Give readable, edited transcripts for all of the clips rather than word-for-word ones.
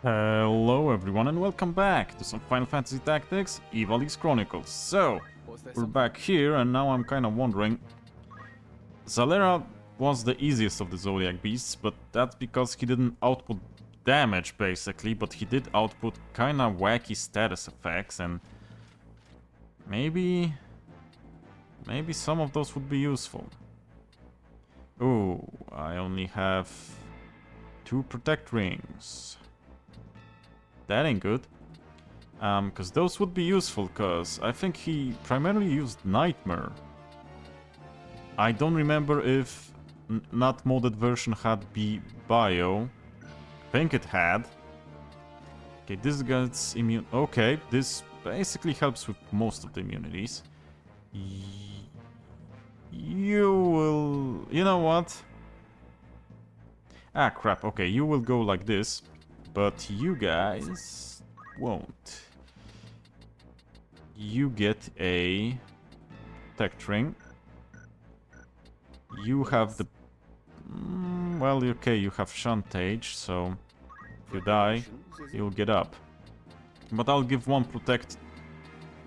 Hello everyone and welcome back to some Final Fantasy Tactics, Ivalice Chronicles. So, we're back here and now I'm kind of wondering... Zalera was the easiest of the zodiac beasts, but that's because he didn't output damage basically, but he did output kind of wacky status effects and... Maybe some of those would be useful. Ooh, I only have 2 protect rings. That ain't good. Because those would be useful, because I think he primarily used Nightmare. I don't remember if not modded version had bio. I think it had. Okay, this gets immune. Okay, this basically helps with most of the immunities. You will... You know what? Ah, crap. Okay, you will go like this. But you guys won't. You get a tech ring. You have the... well, okay, you have Chantage, so if you die, you'll get up. But I'll give 1 protect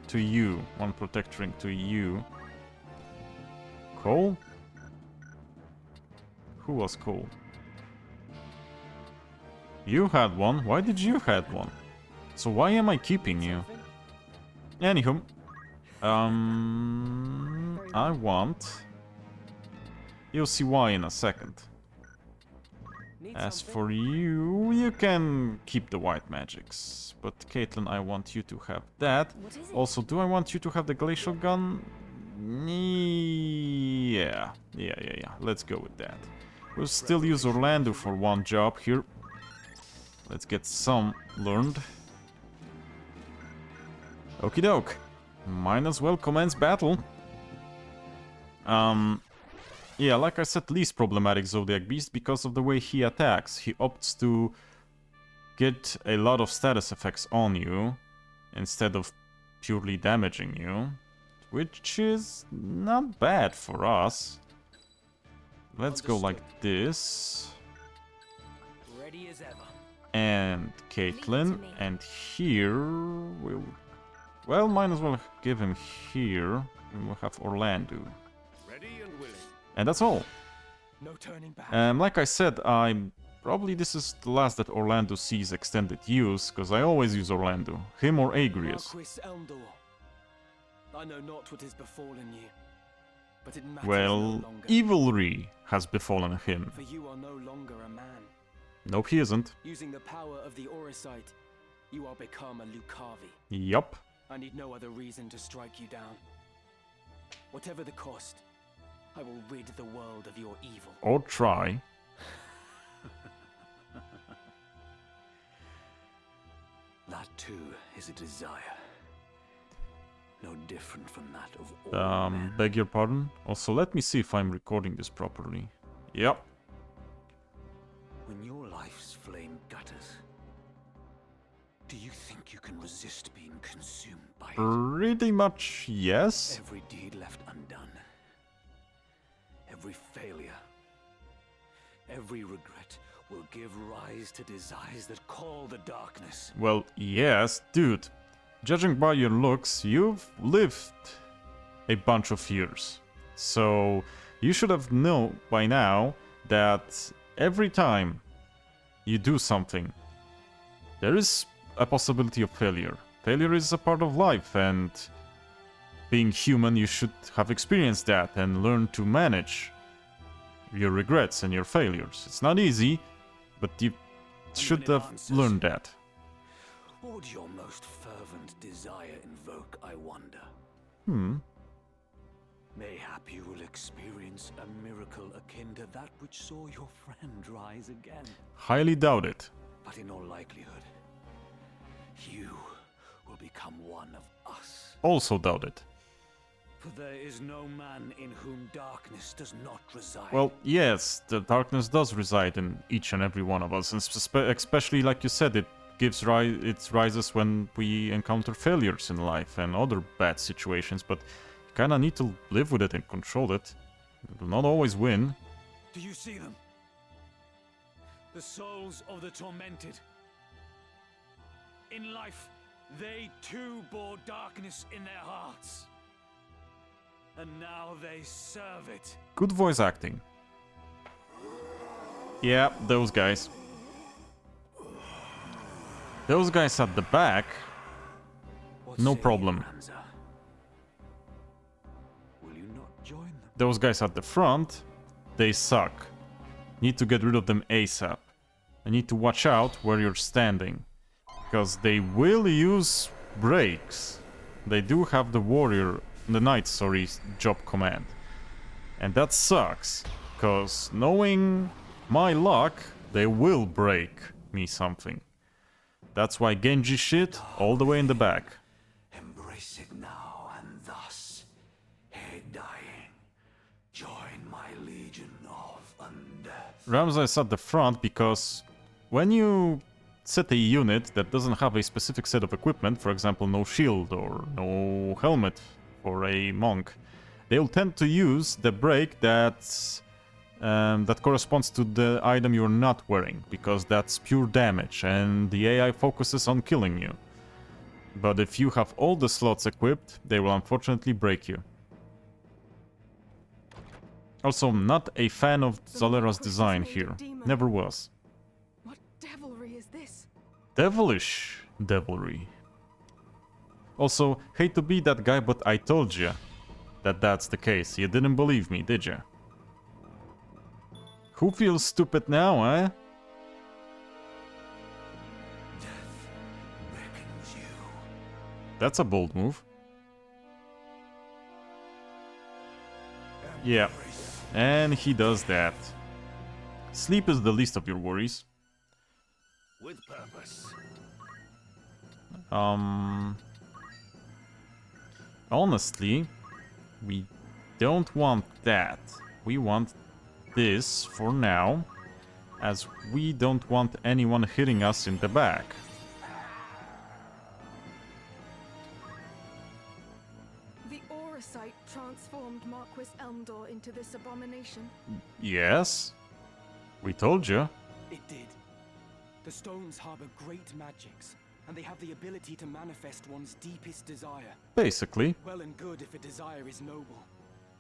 to you. 1 protect ring to you. Cole? Who was Cole? You had 1. Why did you had 1? So why am I keeping you? Anywho, I want... You'll see why in a second. As for you, you can keep the white magics. But Caitlin, I want you to have that. Also, do I want you to have the glacial gun? Yeah. Let's go with that. We'll still use Orlando for 1 job here. Let's get some learned. Okie doke. Might as well commence battle. Yeah, like I said, least problematic Zodiac Beast because of the way he attacks. He opts to get a lot of status effects on you instead of purely damaging you, which is not bad for us. Let's go like this. Ready as ever. And Caitlin, and here we'll... Well, might as well give him here, and we'll have Orlando. Ready and willing. And that's all. No turning back. Like I said, probably this is the last that Orlando sees extended use, because I always use Orlando. Him or Agrius. I know not what has befallen you, but it matters Well, no longer. Evilry has befallen him. For you are no longer a man. Nope, he isn't. Using the power of the Auracite, you are become a Lucavi. Yup. I need no other reason to strike you down. Whatever the cost, I will rid the world of your evil. Or try. That too is a desire. No different from that of all men. Beg your pardon? Also, let me see if I'm recording this properly. Yep. When your life's flame gutters, do you think you can resist being consumed by it? Pretty much, yes. Every deed left undone, every failure, every regret will give rise to desires that call the darkness. Well, yes, dude. Judging by your looks, you've lived a bunch of years. So, you should have known by now that every time you do something, there is a possibility of failure. Failure is a part of life, and being human, you should have experienced that and learn to manage your regrets and your failures. It's not easy, but you should have learned that. What would your most fervent desire invoke, I wonder? Mayhap you will experience a miracle akin to that which saw your friend rise again. Highly doubt it. But in all likelihood, you will become one of us. Also doubt it. For there is no man in whom darkness does not reside. Well, yes, the darkness does reside in each and every one of us, and especially, like you said, it rises when we encounter failures in life and other bad situations, but you kinda need to live with it and control it. It will not always win. Do you see them? The souls of the tormented. In life, they too bore darkness in their hearts. And now they serve it. Good voice acting. Yeah, those guys. Those guys at the back, no problem. Will you not join them? Those guys at the front, they suck. Need to get rid of them ASAP. I need to watch out where you're standing, because they will use breaks. They do have the warrior, the knight, sorry, job command. And that sucks, because knowing my luck, they will break me something. That's why Genji shit all the way in the back. Embrace it now, and thus, ere dying, join my legion of undead. Ramza is at the front because when you set a unit that doesn't have a specific set of equipment, for example, no shield or no helmet for a monk, they'll tend to use the break that corresponds to the item you're not wearing, because that's pure damage and the AI focuses on killing you. But if you have all the slots equipped, they will unfortunately break you. Also, not a fan of Zalera's design here. Never was. What devilry is this? Devilish devilry. Also, hate to be that guy, but I told you that that's the case. You didn't believe me, did you? Who feels stupid now, eh? Death beckons you. That's a bold move. Yeah, and he does that. Sleep is the least of your worries. With purpose. Honestly, we don't want that. We want this for now, as we don't want anyone hitting us in the back. The Auracite transformed Marquis Elmdor into this abomination. Yes, we told you. It did. The stones harbor great magics, and they have the ability to manifest one's deepest desire. Basically. Well and good if a desire is noble,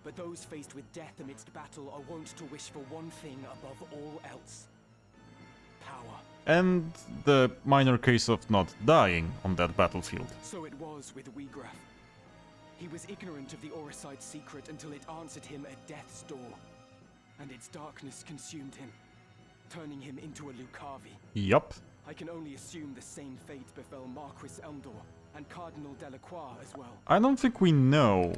but those faced with death amidst battle are wont to wish for one thing above all else. Power. And the minor case of not dying on that battlefield. So it was with Weegraf. He was ignorant of the Auracite's secret until it answered him at death's door, and its darkness consumed him, turning him into a Lucavi. Yup. I can only assume the same fate befell Marquis Elmdor and Cardinal Delacroix as well. I don't think we know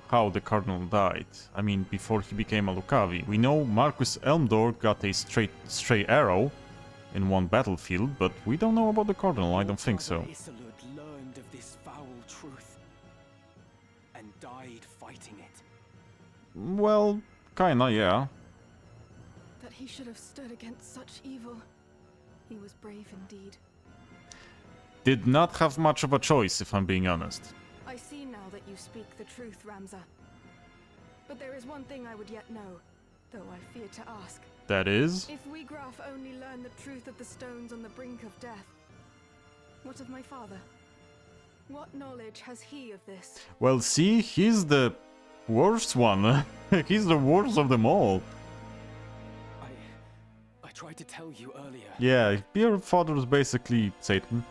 how the Cardinal died. I mean, before he became a Lucavi. We know Marquis Elmdor got a stray arrow in one battlefield, but we don't know about the Cardinal. I don't think so. Isolde learned of this foul truth and died fighting it. Well, kinda, yeah. That he should have stood against such evil. He was brave indeed. Did not have much of a choice, if I'm being honest. I see now that you speak the truth, Ramza. But there is one thing I would yet know, though I fear to ask. That is? If Weegraf only learned the truth of the stones on the brink of death, what of my father? What knowledge has he of this? Well, see, he's the worst one. He's the worst of them all. I tried to tell you earlier. Yeah, your father is basically Satan.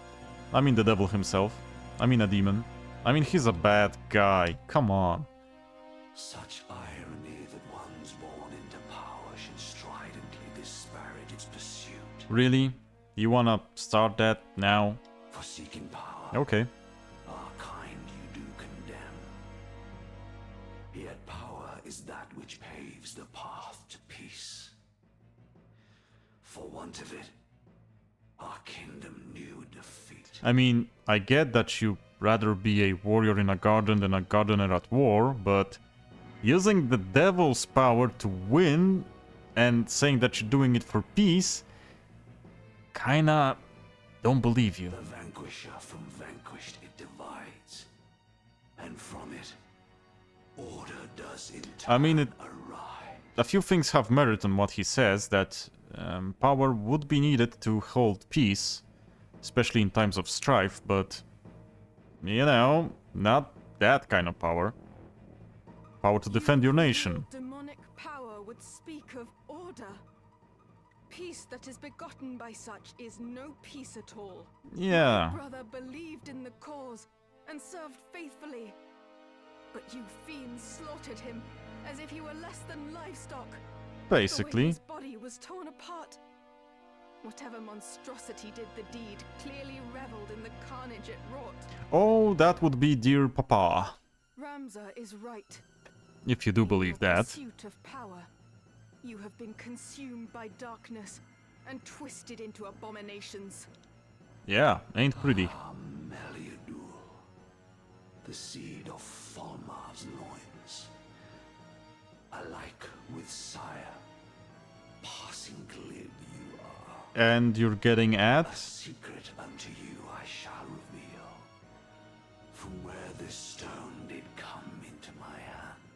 I mean the devil himself. I mean a demon. I mean, he's a bad guy. Come on. Such irony that ones born into power should stridently disparage its pursuit. Really? You wanna start that now? For seeking power, Okay. our kind you do condemn. Yet power is that which paves the path to peace. For want of it, our kingdom knew defeat. I mean, I get that you rather be a warrior in a garden than a gardener at war, but using the devil's power to win and saying that you're doing it for peace, kinda don't believe you. The vanquisher from vanquished it divides, and from it, order does in I mean, turn arise. a few things have merit on what he says, that power would be needed to hold peace, especially in times of strife, but, you know, not that kind of power. Power to defend your nation. Demonic power would speak of order. Peace that is begotten by such is no peace at all. Yeah, My brother believed in the cause and served faithfully. But you fiends slaughtered him as if he were less than livestock. The way basically. his body was torn apart. Whatever monstrosity did the deed clearly reveled in the carnage it wrought. Oh, that would be dear Papa, Ramza is right. if you do In believe your that. pursuit of power, you have been consumed by darkness and twisted into abominations. Yeah, ain't pretty. Meliadul, the seed of Falmar's loins. Alike with sire, passing glib you are. And you're getting A at? secret unto you I shall reveal. From where this stone did come into my hand.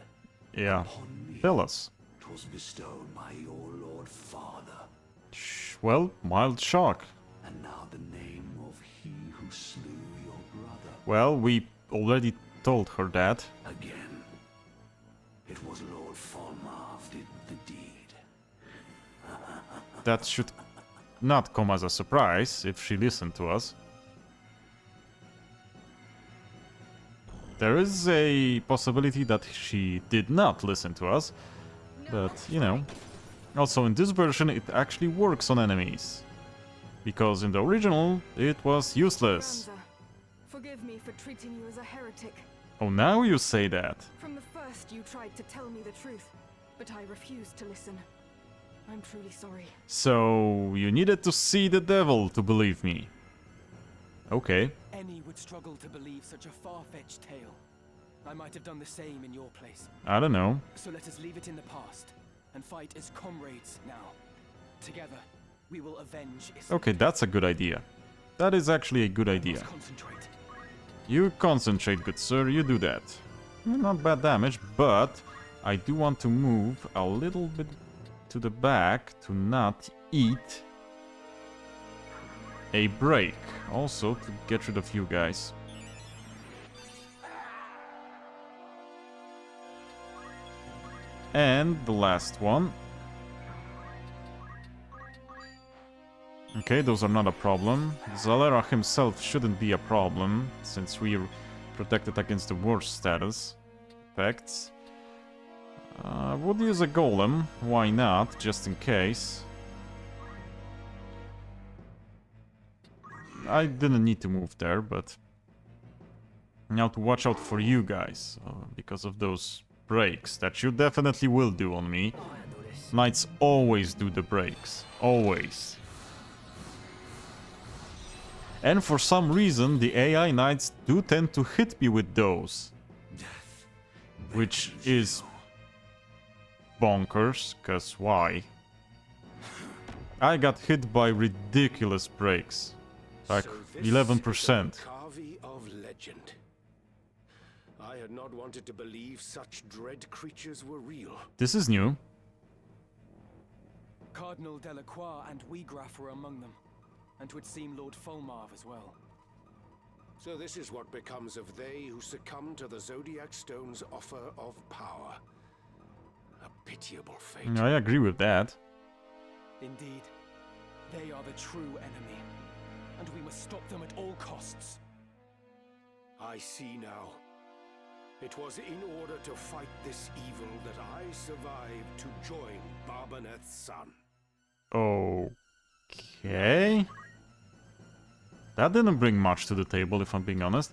Yeah, Upon me, tell us. 'twas bestowed by your lord father. Well, mild shock. And now the name of he who slew your brother. Well, we already told her that. Again, it was Lord Falmar did the deed. That should not come as a surprise if she listened to us. There is a possibility that she did not listen to us, but, you know. Also, in this version, it actually works on enemies. Because in the original, it was useless. Ramza, forgive me for treating you as a heretic. Oh, now you say that. From the first, you tried to tell me the truth, but I refused to listen. I'm truly sorry. So, you needed to see the devil to believe me. Okay. Any would struggle to believe such a far-fetched tale. I might have done the same in your place. I don't know. So let us leave it in the past and fight as comrades now. Together, we will avenge Islam. Okay, that's a good idea. That is actually a good idea. Let's concentrate. You concentrate, good sir, you do that. Not bad damage, but I do want to move a little bit to the back to not eat a break. Also, to get rid of you guys. And the last one. Okay, those are not a problem. Zalera himself shouldn't be a problem, since we're protected against the worst status effects. Would use a golem, why not, just in case. I didn't need to move there, but now to watch out for you guys, because of those breaks that you definitely will do on me. Knights always do the breaks, always. And for some reason, the AI knights do tend to hit me with those. Which is bonkers, cause why? I got hit by ridiculous breaks. Like So this 11%. is a Kavi of legend. I had not wanted to believe such dread creatures were real. This is new. Cardinal Delacroix and Weegraf were among them. And 'twould seem Lord Folmarv as well. So this is what becomes of they who succumb to the Zodiac Stone's offer of power. A pitiable fate. I agree with that. Indeed, they are the true enemy. And we must stop them at all costs. I see now. It was in order to fight this evil that I survived to join Barbaneth's son. Okay. That didn't bring much to the table, if I'm being honest.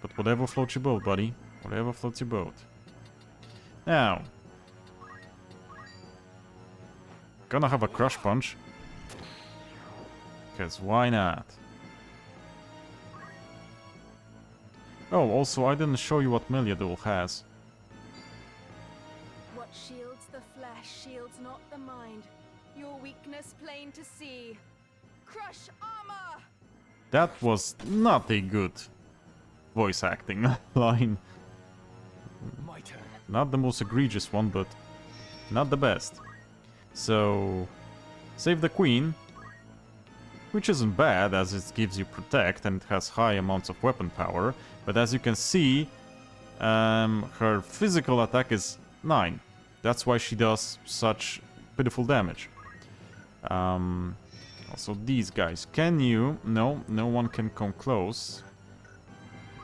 But whatever floats your boat, buddy. Whatever floats your boat. Now. Gonna have a crush punch. Because why not? Oh, also, I didn't show you what Meliadul has. What shields the flesh shields not the mind. Your weakness plain to see. Crush armor! That was not a good voice acting line. My turn. Not the most egregious one, but not the best. So, save the queen. which isn't bad as it gives you protect and it has high amounts of weapon power. But as you can see, her physical attack is 9. That's why she does such pitiful damage. Also these guys, can you? No, no one can come close.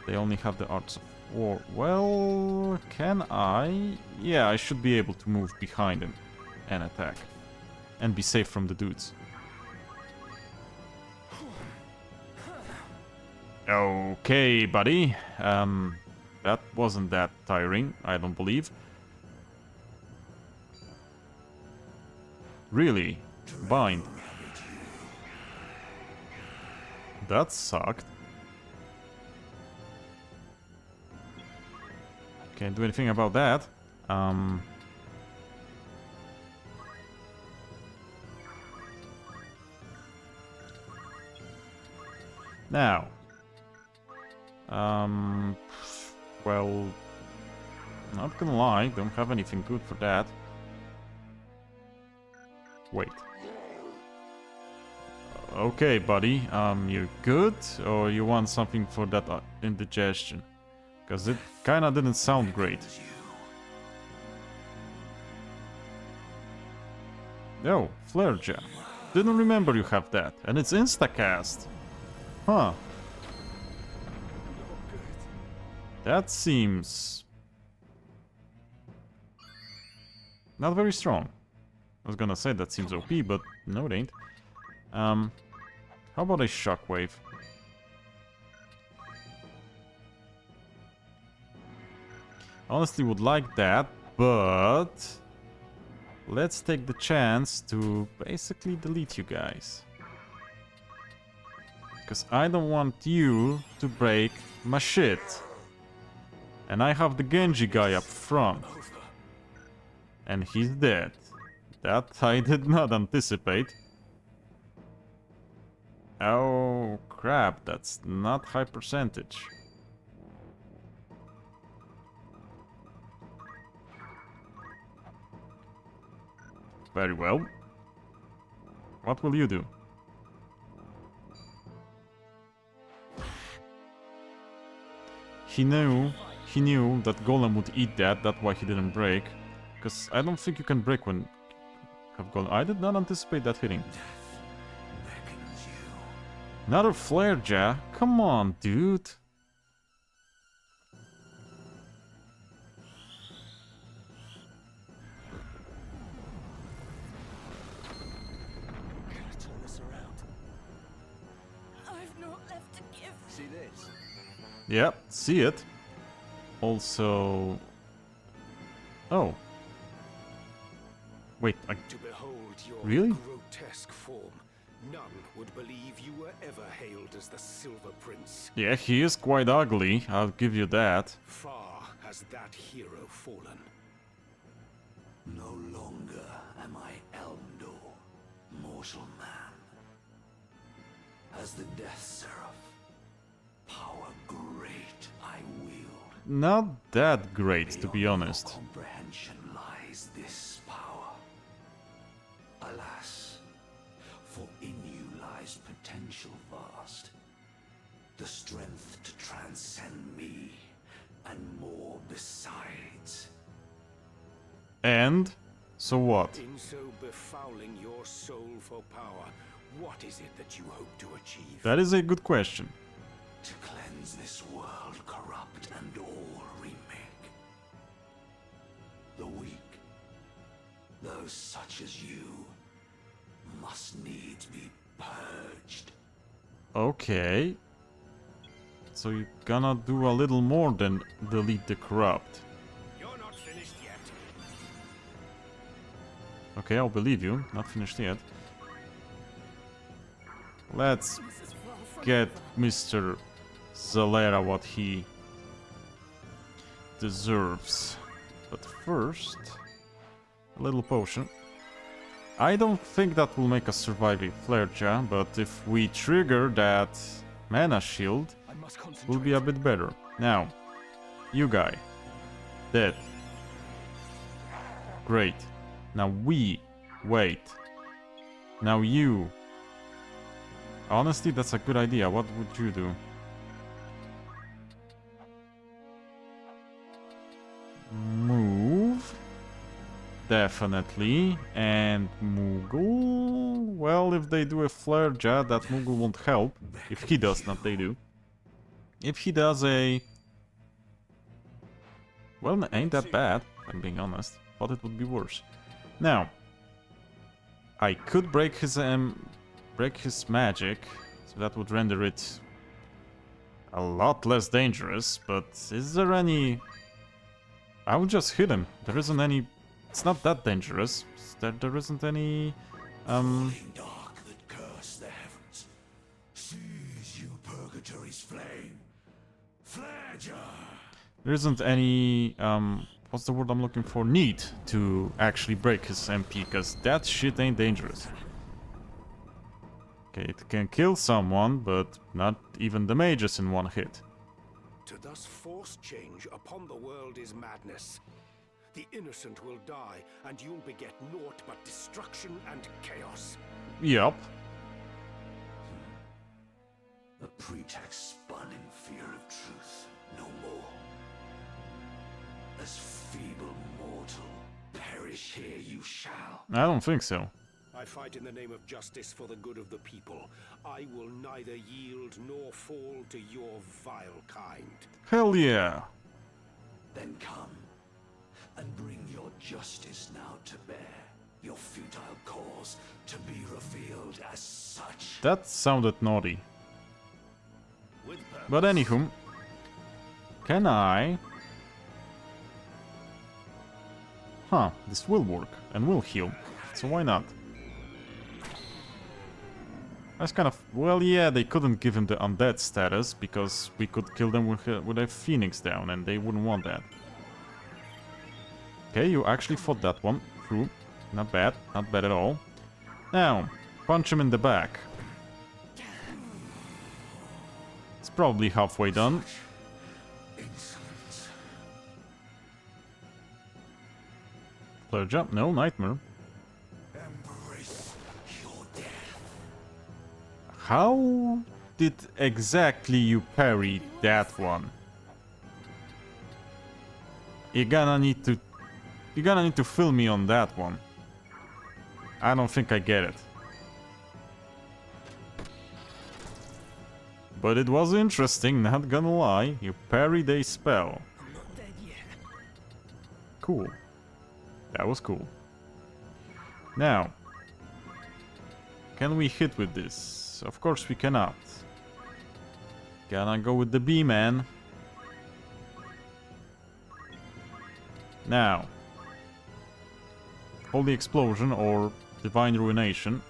They only have the arts of war. Well, can I? Yeah, I should be able to move behind him and attack. And be safe from the dudes. Okay, buddy. That wasn't that tiring, I don't believe. Really? Bind. That sucked. Can't do anything about that. Now. Well, not gonna lie, don't have anything good for that. Wait. Okay, buddy, you good? Or you want something for that indigestion? Because it kinda didn't sound great. Oh, Flare Jam. Didn't remember you have that. And it's instacast. Huh. That seems... not very strong. I was gonna say that seems OP, but no it ain't. How about a shockwave? Honestly would like that, but... let's take the chance to basically delete you guys. Because I don't want you to break my shit. And I have the Genji guy up front. And he's dead. That I did not anticipate. Oh crap, that's not high percentage. Very well. What will you do? He knew that Golem would eat that, that's why he didn't break. Because I don't think you can break when you have Golem. I did not anticipate that hitting. Another Flare Jaw? Come on, dude. Yep, see it. Also... oh. Wait, To behold your really? grotesque form, none would believe you were ever hailed as the Silver Prince. Yeah, he is quite ugly, I'll give you that. Far has that hero fallen. No longer am I Elmdor, mortal man. As the Death Seraph, power great I wield. Not that great, to be Beyond honest. your comprehension lies this power. Alas, for in you lies potential vast. The strength to transcend me, and more besides. And? So what? In so befouling your soul for power, what is it that you hope to achieve? That is a good question. To cleanse this world corrupt and all remake. The weak, those such as you, must needs be purged. Okay. So you're gonna do a little more than delete the corrupt. You're not finished yet. Okay, I'll believe you. Not finished yet. Let's get Mr. Zalera what he deserves. But first, a little potion. I don't think that will make us survive a Flare Jaw, but if we trigger that mana shield, will be a bit better. Now, you guy. Dead. Great. Now we. Wait. Now you. Honestly, that's a good idea. What would you do? Move. Definitely. And Moogle. Well, if they do a flare jet, that Moogle won't help. If he does, not they do. If he does a... Well, ain't that bad, if I'm being honest. Thought it would be worse. Now, I could break his magic, so that would render it a lot less dangerous, but is there any... I would just hit him. There isn't any... It's not that dangerous. There isn't any... Dark that curse the heavens. Seize you purgatory's flame. Fledger! There isn't any... What's the word I'm looking for? Need to actually break his MP, because that shit ain't dangerous. Okay, it can kill someone, but not even the mages in one hit. To thus force change upon the world is madness. The innocent will die, and you'll beget naught but destruction and chaos. Yup. A pretext spun in fear of truth, no more. As feeble mortal, perish here you shall. I don't think so. I fight in the name of justice for the good of the people. I will neither yield nor fall to your vile kind. Hell yeah. Then come, and bring your justice now to bear. Your futile cause to be revealed as such. That sounded naughty. With purpose. But anywho, can I... Huh, this will work, and will heal, so why not? That's kind of... Well, yeah, they couldn't give him the undead status, because we could kill them with a phoenix down, and they wouldn't want that. Okay, you actually fought that one through. Not bad at all. Now, punch him in the back. It's probably halfway done. Flare jump, no, nightmare. Embrace your death. How did exactly you parry that one? You're gonna need to fill me on that one. I don't think I get it. But it was interesting, not gonna lie. You parried a spell. I'm not dead yet. Cool. That was cool. Now, can we hit with this? Of course we cannot. Gonna go with the B-man. Now, Holy Explosion or Divine Ruination.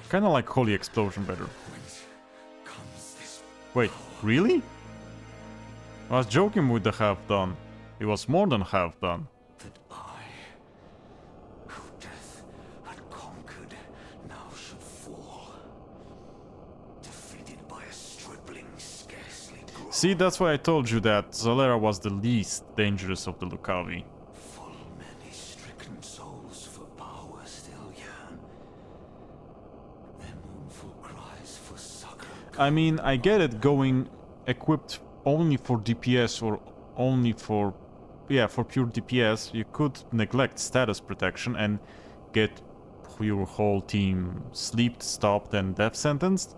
Kinda like Holy Explosion better. Wait, really? I was joking with the half done. It was more than half done. That I, who death had conquered, now should fall. Defeated by a stripling scarcely grown. See, that's why I told you that Zalera was the least dangerous of the Lucavi. Full many stricken souls for power still yearn. Their mournful cries for succor. I mean, I get it going equipped only for DPS or only for... Yeah, for pure DPS, you could neglect status protection and get your whole team sleeped, stopped, and death sentenced.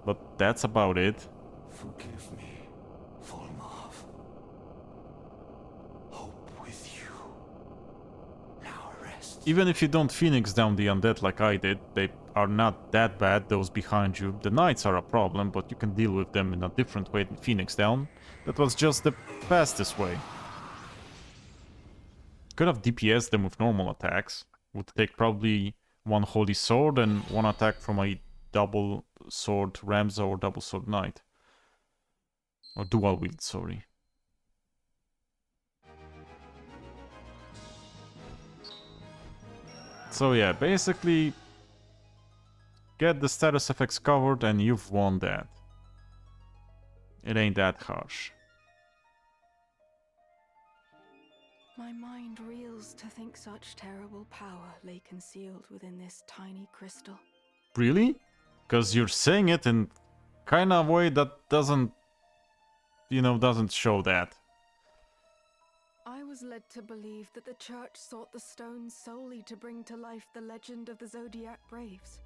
But that's about it. Forgive me, Volmov. Hope with you. Now rest. Even if you don't phoenix down the undead like I did, they are not that bad, those behind you. The knights are a problem, but you can deal with them in a different way than phoenix down. That was just the fastest way. Could have DPS them with normal attacks. Would take probably one Holy Sword and one attack from a double sword Ramza or double sword Knight. Or dual wield, sorry. So yeah, basically get the status effects covered and you've won that. It ain't that harsh. My mind reels to think such terrible power lay concealed within this tiny crystal. Really? Because you're saying it in kind of a way that doesn't, doesn't show that. I was led to believe that the church sought the stones solely to bring to life the legend of the Zodiac Braves.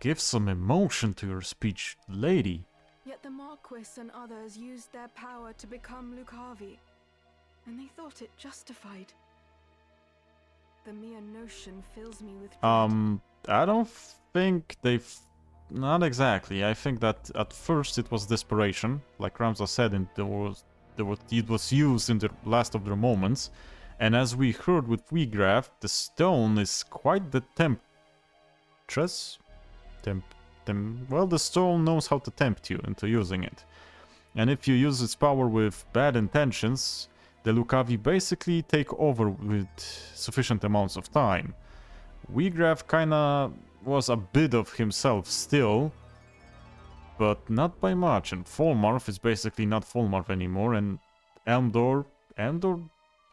Give some emotion to your speech, lady. Yet the Marquis and others used their power to become Lucavi, and they thought it justified. The mere notion fills me with dread. I don't think they've... Not exactly. I think that at first it was desperation, like Ramza said, and it was used in the last of their moments. And as we heard with Weegraf, the stone is quite the temptress. Well, the stone knows how to tempt you into using it. And if you use its power with bad intentions, the Lucavi basically take over with sufficient amounts of time. Weegraf kinda was a bit of himself still, but not by much, and Folmarth is basically not Folmarth anymore, and Elmdor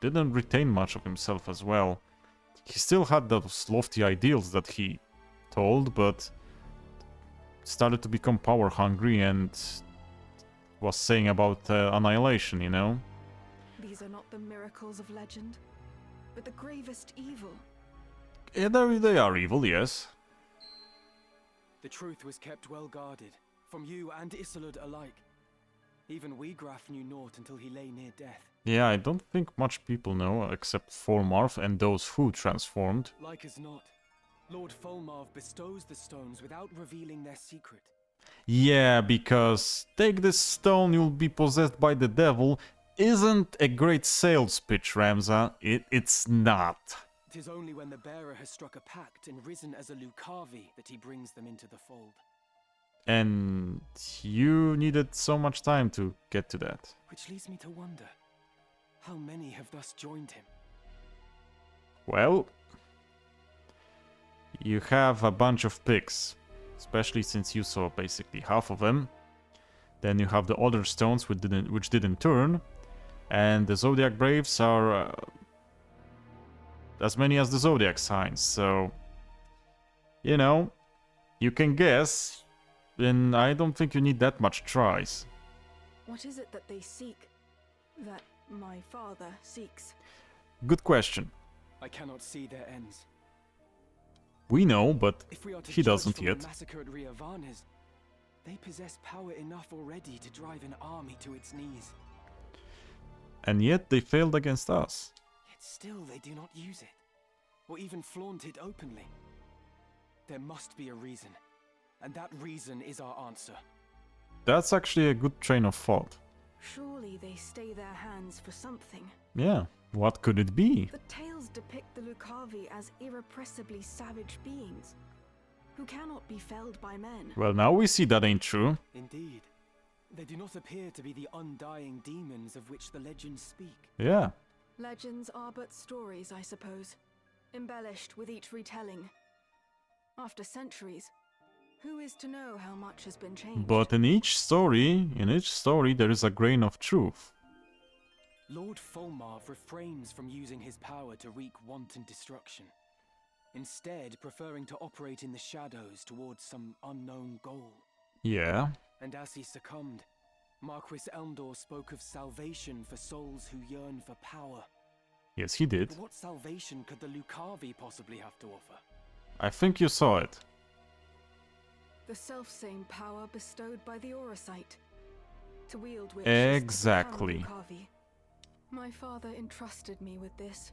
didn't retain much of himself as well. He still had those lofty ideals that he told, but started to become power hungry and was saying about annihilation, These are not the miracles of legend, but the gravest evil. Yeah, they are evil, yes. The truth was kept well guarded, from you and Isolde alike. Even Weegraf knew naught until he lay near death. Yeah, I don't think much people know, except Folmarth and those who transformed. Like as not, Lord Folmarth bestows the stones without revealing their secret. Yeah, because take this stone, you'll be possessed by the devil, isn't a great sales pitch, Ramza. It's not. It is only when the bearer has struck a pact and risen as a Lucavi that he brings them into the fold. And you needed so much time to get to that. Which leads me to wonder, how many have thus joined him? Well, you have a bunch of picks, especially since you saw basically half of them. Then you have the other stones which didn't turn, and the Zodiac Braves are as many as the Zodiac signs, so you can guess, and I don't think you need that much tries. What is it that they seek? That my father seeks? Good question. I cannot see their ends. We know, but If we are to he judge doesn't from yet. the massacre at Riovanes, they possess power enough already to drive an army to its knees. And yet they failed against us. Yet still they do not use it, or even flaunt it openly. There must be a reason, and that reason is our answer. That's actually a good train of thought. Surely they stay their hands for something. Yeah, what could it be? The tales depict the Lucavi as irrepressibly savage beings, who cannot be felled by men. Well, now we see that ain't true. Indeed, they do not appear to be the undying demons of which the legends speak. Yeah. Legends are but stories, I suppose, embellished with each retelling. After centuries, who is to know how much has been changed? But in each story, there is a grain of truth. Lord Folmarth refrains from using his power to wreak wanton destruction, instead preferring to operate in the shadows towards some unknown goal. Yeah. And as he succumbed, Marquis Elmdor spoke of salvation for souls who yearn for power. Yes, he did. But what salvation could the Lucavi possibly have to offer? I think you saw it. The selfsame power bestowed by the Aurosite, to wield which Exactly. is to become Lucavi. My father entrusted me with this,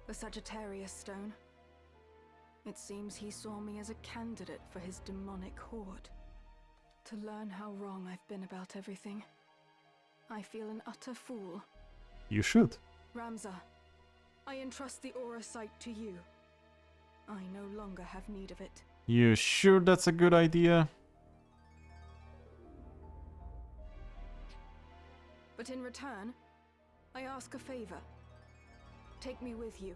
the Sagittarius stone. It seems he saw me as a candidate for his demonic horde. To learn how wrong I've been about everything, I feel an utter fool. You should. Ramza, I entrust the Aurosite to you. I no longer have need of it. You sure that's a good idea? But in return, I ask a favor. Take me with you.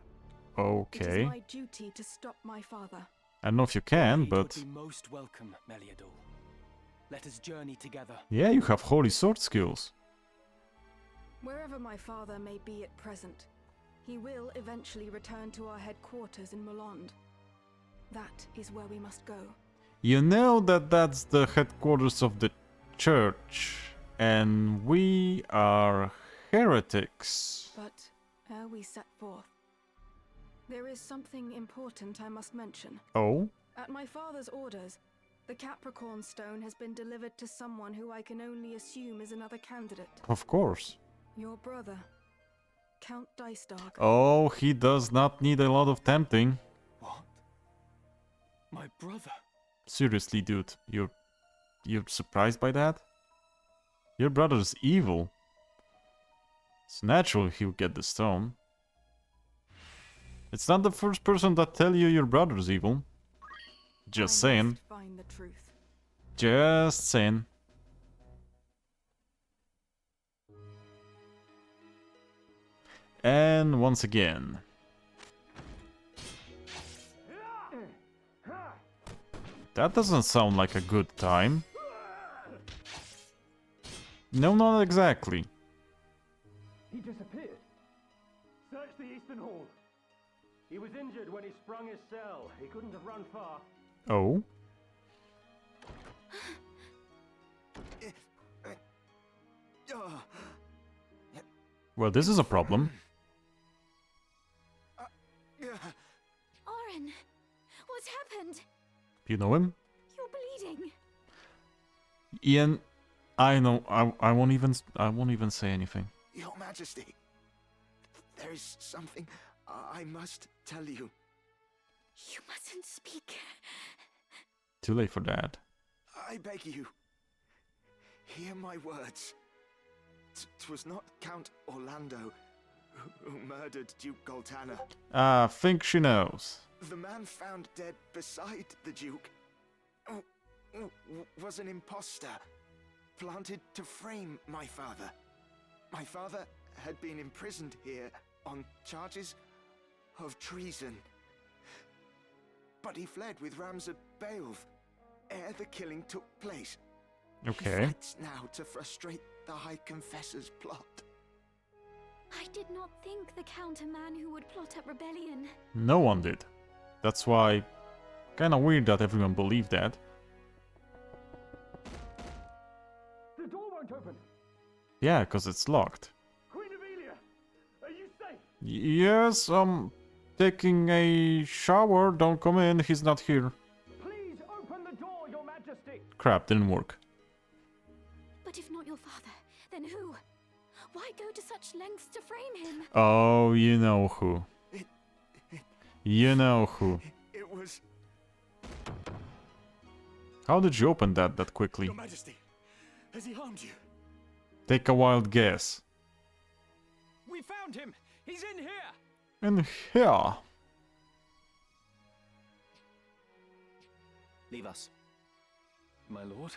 It Okay. is my duty to stop my father. I don't know if you can, Aid but... would be most welcome, Meliador. Let us journey together. Yeah, you have holy sword skills. Wherever my father may be at present, he will eventually return to our headquarters in Molond. That is where we must go. You know that that's the headquarters of the church, and we are heretics. But ere we set forth, there is something important I must mention. Oh? At my father's orders, the Capricorn stone has been delivered to someone who I can only assume is another candidate. Of course. Your brother, Count Dicedark. Oh, he does not need a lot of tempting. What? My brother? Seriously, dude, you're surprised by that? Your brother's evil. It's natural he'll get the stone. It's not the first person that tell you your brother's evil. Just I saying. must find the truth. Just saying. And once again. That doesn't sound like a good time. No, not exactly. He disappeared. Search the Eastern Hall. He was injured when he sprung his cell. He couldn't have run far. Oh? Well, this is a problem. Oren, what's happened? You know him? You're bleeding. Ian, I know. I won't even say anything. Your Majesty, there is something I must tell you. You mustn't speak. Too late for that. I beg you, hear my words. 'Twas not Count Orlando who murdered Duke Goltana. I think she knows. The man found dead beside the Duke was an impostor, planted to frame my father. My father had been imprisoned here on charges of treason. But he fled with Ramza Beowulf ere the killing took place. Okay. He fights now to frustrate the High Confessor's plot. I did not think the Count a man who would plot a rebellion. No one did. That's why... Kinda weird that everyone believed that. The door won't open. Yeah, because it's locked. Queen Ovelia, are you safe? Yes, I'm taking a shower. Don't come in. He's not here. Please open the door, Your Majesty. Crap, didn't work. But if not your father, then who? Why go to such lengths to frame him? Oh, you know who. You know who. It was... How did you open that quickly? Your Majesty, has he harmed you? Take a wild guess. We found him! He's in here! In here. Leave us. My lord?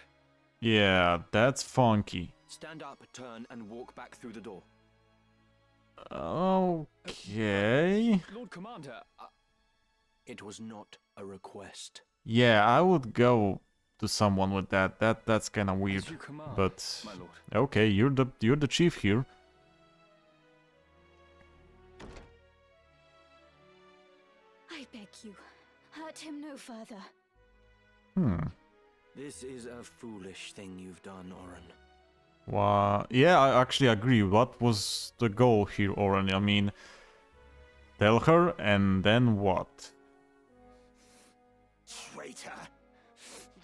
Yeah, that's funky. Stand up, turn, and walk back through the door. Okay. Lord Commander, It was not a request. Yeah, I would go to someone with that. That's kind of weird. as you command, But my lord. okay, you're the chief here. I beg you, hurt him no further. This is a foolish thing you've done, Oren. Yeah, I actually agree. What was the goal here, Oren? I mean, tell her and then what? Traitor!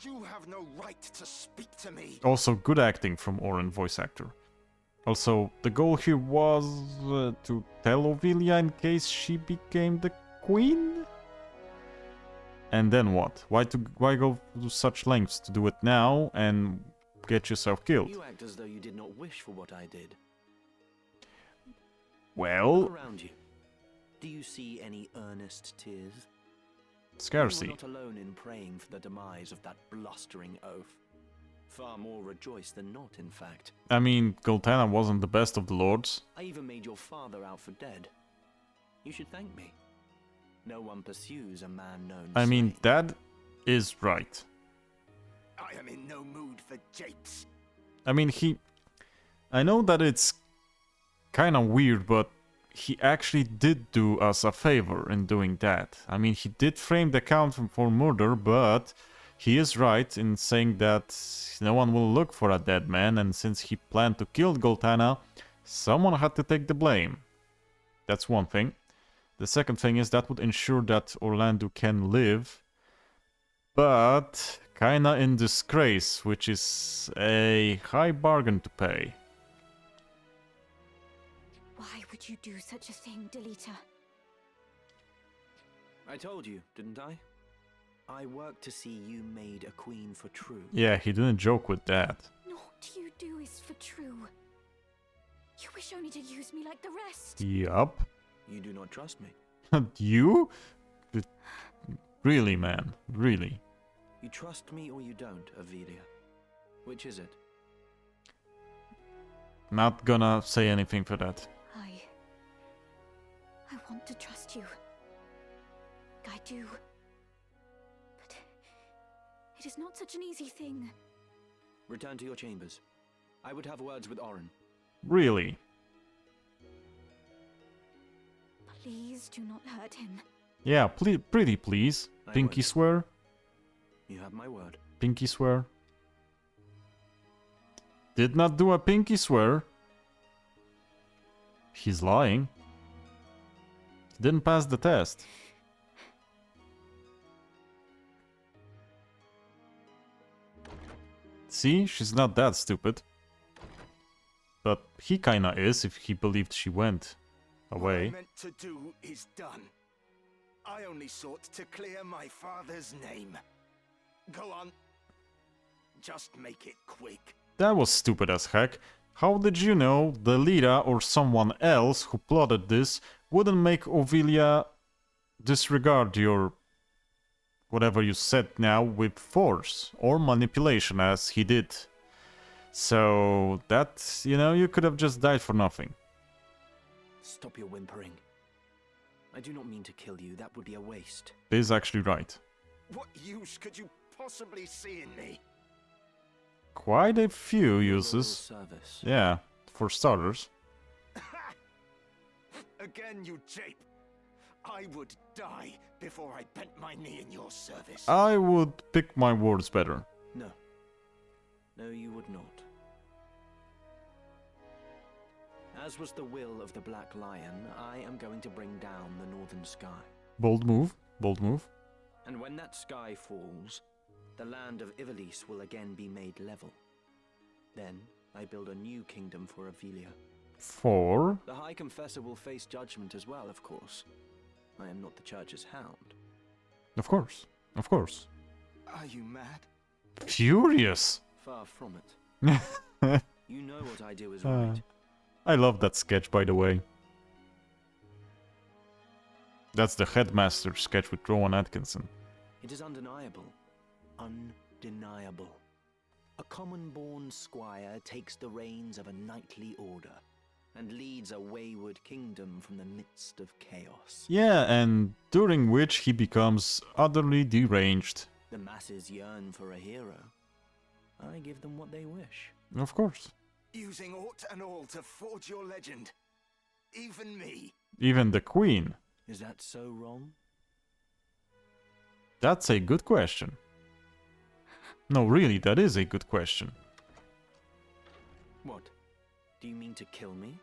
You have no right to speak to me! Also, good acting from Oren, voice actor. Also, the goal here was to tell Ovelia in case she became the queen? And then what? Why go to such lengths to do it now and get yourself killed? You act as though you did not wish for what I did. Well, Look around you. Do you see any earnest tears? You scarcely. are not alone in praying for the demise of that blustering oaf. Far more rejoiced than not, in fact. I mean, Goltana wasn't the best of the lords. I even made your father out for dead. You should thank me. No one pursues a man known I mean, slain. that is right. I am in no mood for japes. I mean, I know that it's kind of weird, but he actually did do us a favor in doing that. I mean, he did frame the Count for murder, but he is right in saying that no one will look for a dead man, and since he planned to kill Goltana, someone had to take the blame. That's one thing. The second thing is that would ensure that Orlando can live, but kinda in disgrace, which is a high bargain to pay. Why would you do such a thing, Delita? I told you, didn't I? I worked to see you made a queen for true. Yeah, he didn't joke with that. Naught you do is for true. You wish only to use me like the rest. Yup. You do not trust me. You? Really, man. Really. You trust me or you don't, Ovelia. Which is it? Not gonna say anything for that. I want to trust you. I do. But it is not such an easy thing. Return to your chambers. I would have words with Orin. Really? Please do not hurt him. Yeah, pretty please. I Pinky won't. swear? You have my word. Pinky swear? Did not do a pinky swear. He's lying. Didn't pass the test. See, she's not that stupid. But he kinda is if he believed she went What I away. meant to do is done. I only sought to clear my father's name. Go on. Just make it quick. That was stupid as heck. How did you know the leader or someone else who plotted this wouldn't make Ovelia disregard your whatever you said now with force or manipulation as he did? So that, you know, you could have just died for nothing. Stop your whimpering. I do not mean to kill you. That would be a waste. This is actually right. What use could you possibly see in me? Quite a few Loyal uses. service. Yeah, for starters. Again, you jape. I would die before I bent my knee in your service. I would pick my words better. No. No, you would not. As was the will of the Black Lion, I am going to bring down the northern sky. Bold move, bold move. And when that sky falls, the land of Ivalice will again be made level. Then I build a new kingdom for Ovelia. For... The High Confessor will face judgment as well, of course. I am not the Church's hound. Of course, of course. Are you mad? Furious! Far from it. You know what I do is right. I love that sketch, by the way. That's the Headmaster sketch with Rowan Atkinson. It is undeniable. Undeniable. A common-born squire takes the reins of a knightly order and leads a wayward kingdom from the midst of chaos. Yeah, and during which he becomes utterly deranged. The masses yearn for a hero. I give them what they wish. Of course. Using aught and all to forge your legend. Even me. Even the Queen. Is that so wrong? That's a good question. No, really, that is a good question. What? Do you mean to kill me?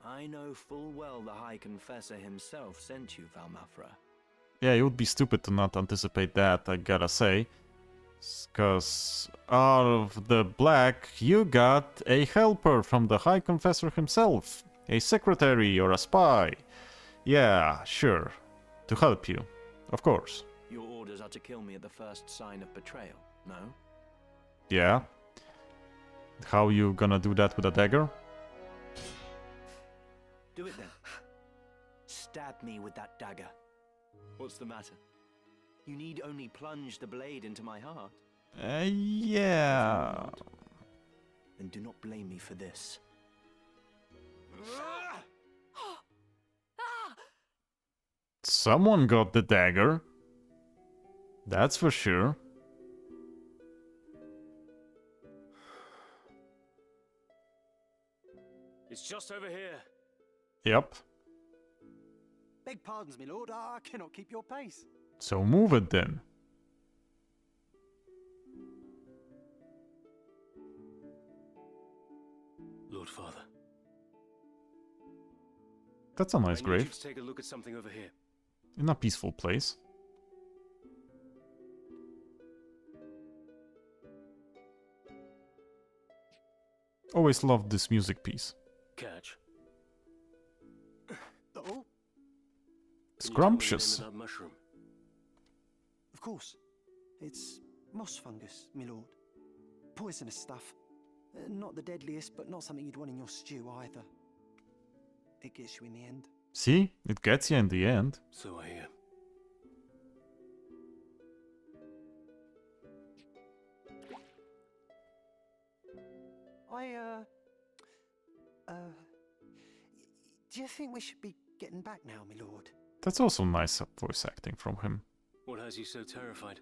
I know full well the High Confessor himself sent you, Valmafra. Yeah, it would be stupid to not anticipate that, I gotta say. Cause out of the black, you got a helper from the High Confessor himself. A secretary or a spy. Yeah, sure. To help you. Of course. Your orders are to kill me at the first sign of betrayal, no? Yeah. How you gonna do that with a dagger? Do it then. Stab me with that dagger. What's the matter? You need only plunge the blade into my heart. Yeah. Then do not blame me for this. Someone got the dagger. That's for sure. It's just over here. Yep. Beg pardons, my lord, I cannot keep your pace. So move it then. Lord Father. That's a nice I need grave. you to take a look at something over here. In a peaceful place. Always loved this music piece. Catch. Oh, Scrumptious. That mushroom. Of course. It's moss fungus, my lord. Poisonous stuff. Not the deadliest, but not something you'd want in your stew either. It gets you in the end. See? It gets you in the end. So I hear. Do you think we should be getting back now, my lord? That's also nice voice acting from him. What has you so terrified?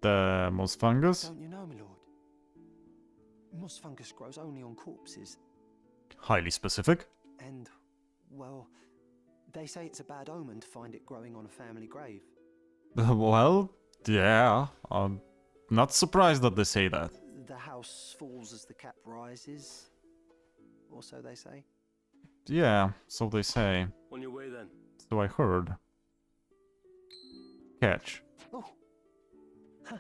The moss fungus? Don't you know, my lord? Moss fungus grows only on corpses. Highly specific. And, well, they say it's a bad omen to find it growing on a family grave. Well, yeah. I'm not surprised that they say that. The house falls as the cap rises, or so they say. Yeah, so they say. On your way then. So I heard. Catch. Oh. Huh.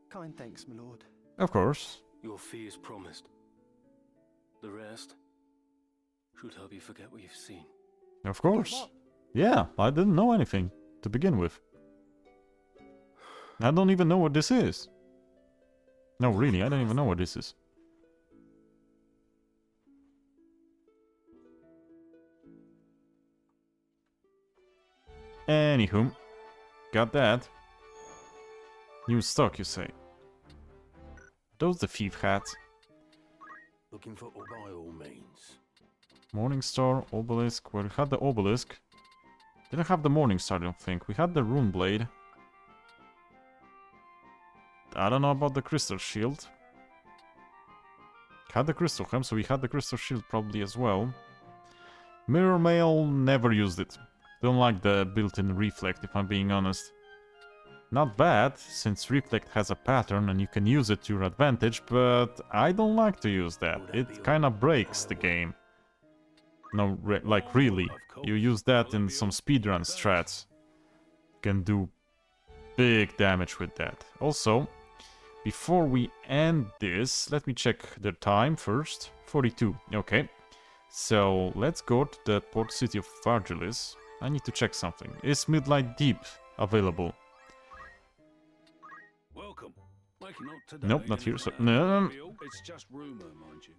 Kind thanks, my lord. Of course. Your fee is promised. The rest should help you forget what you've seen. Of course. Yeah, I didn't know anything to begin with. I don't even know what this is. No, really, I don't even know what this is. Anywho, got that. New stock, you say? Those the thief hats. Looking for by all means. Morningstar, obelisk. Well, we had the obelisk. Didn't have the Morningstar, I don't think. We had the rune blade. I don't know about the crystal shield. Had the crystal helm, so we had the crystal shield probably as well. Mirror mail, never used it. Don't like the built-in reflect, if I'm being honest. Not bad, since reflect has a pattern and you can use it to your advantage, but I don't like to use that. It kinda breaks the game. No, like really. You use that in some speedrun strats. Can do big damage with that. Also, before we end this, let me check the time first. 42, okay. So, let's go to the port city of Ivalice. I need to check something. Is Midnight Deep available? Welcome. Nope, not here. So, no, It's just rumor, mind you.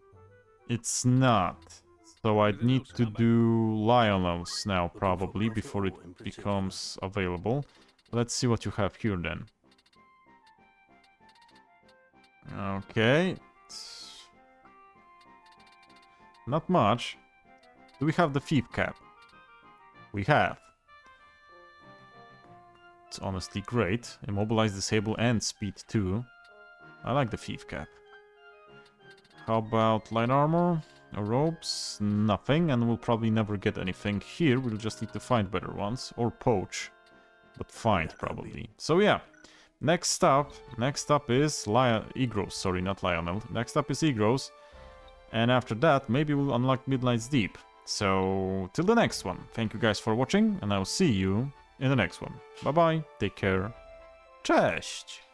it's not. So I'd need to do Lionel's now, probably, before it becomes available. Let's see what you have here, then. Okay. Not much. Do we have the thief cap? We have. It's honestly great. Immobilize, disable, and speed too. I like the thief cap. How about light armor? Or robes? Nothing, and we'll probably never get anything here. We'll just need to find better ones. Or poach. But find, probably. So yeah. Next up is Egros. Sorry, not Lionel. Next up is Egros. And after that, maybe we'll unlock Midnight's Deep. So, till the next one. Thank you guys for watching, and I'll see you in the next one. Bye bye, take care. Cześć!